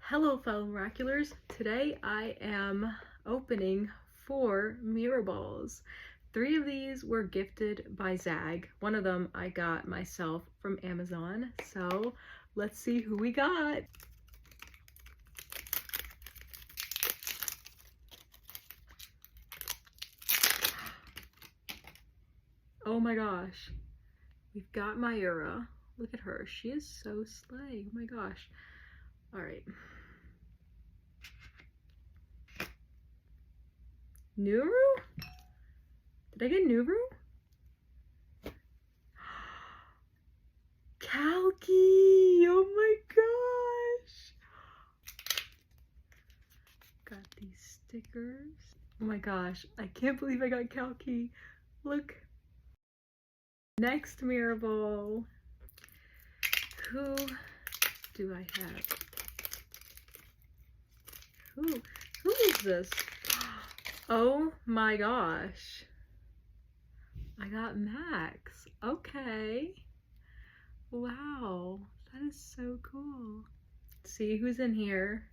Hello fellow Miraculars, today I am opening 4 Miraballs. 3 of these were gifted by Zag. One of them I got myself from Amazon, so let's see who we got. Oh my gosh, we've got Myra. Look at her, she is so slay, oh my gosh. Alright. Nuru? Did I get Nuru? Kalki! Oh my gosh! Got these stickers. Oh my gosh, I can't believe I got Kalki. Look. Next Miraball. Who do I have? Who is this? Oh my gosh. I got Max. Okay. Wow. That is so cool. Let's see who's in here.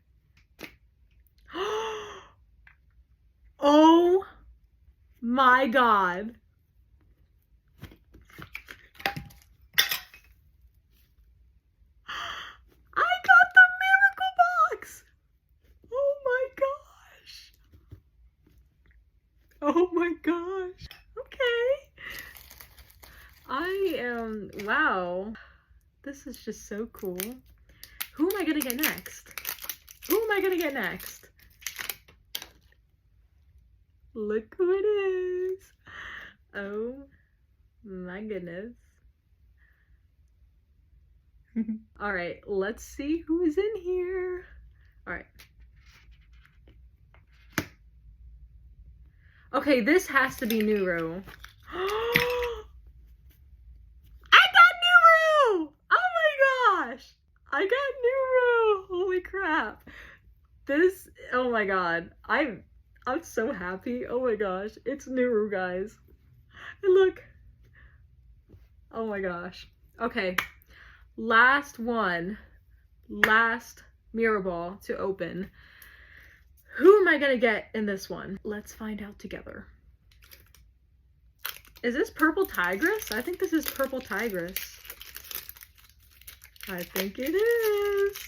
Oh my god. Oh my gosh. Okay. Wow. This is just so cool. Who am I gonna get next? Who am I gonna get next? Look who it is. Oh my goodness. All right, let's see who is in here. All right. Okay, this has to be Nuru. I got Nuru! Oh my gosh! I got Nuru! Holy crap. This, oh my god. I'm so happy. Oh my gosh. It's Nuru, guys. And look. Oh my gosh. Okay. Last one. Last Miraball to open. Who am I gonna get in this one? Let's find out together. Is this Purple Tigress? I think this is Purple Tigress. I think it is.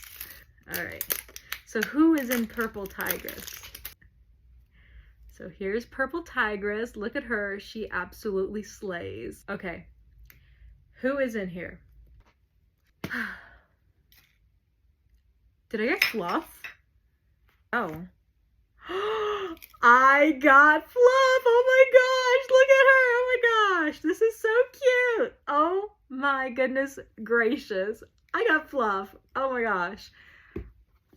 All right. So who is in Purple Tigress? So here's Purple Tigress. Look at her. She absolutely slays. Okay. Who is in here? Did I get Fluff? Oh. I got Fluff! Oh my gosh! Look at her! Oh my gosh! This is so cute! Oh my goodness gracious! I got Fluff! Oh my gosh!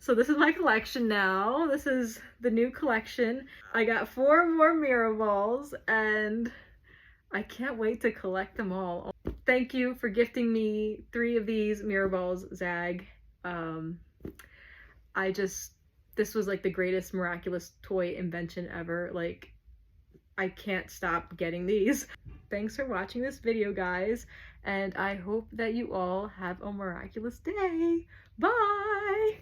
So this is my collection now. This is the new collection. I got 4 more Miraballs and I can't wait to collect them all. Thank you for gifting me 3 of these Miraballs, Zag. This was like the greatest Miraculous toy invention ever. Like, I can't stop getting these. Thanks for watching this video, guys, and I hope that you all have a miraculous day. Bye!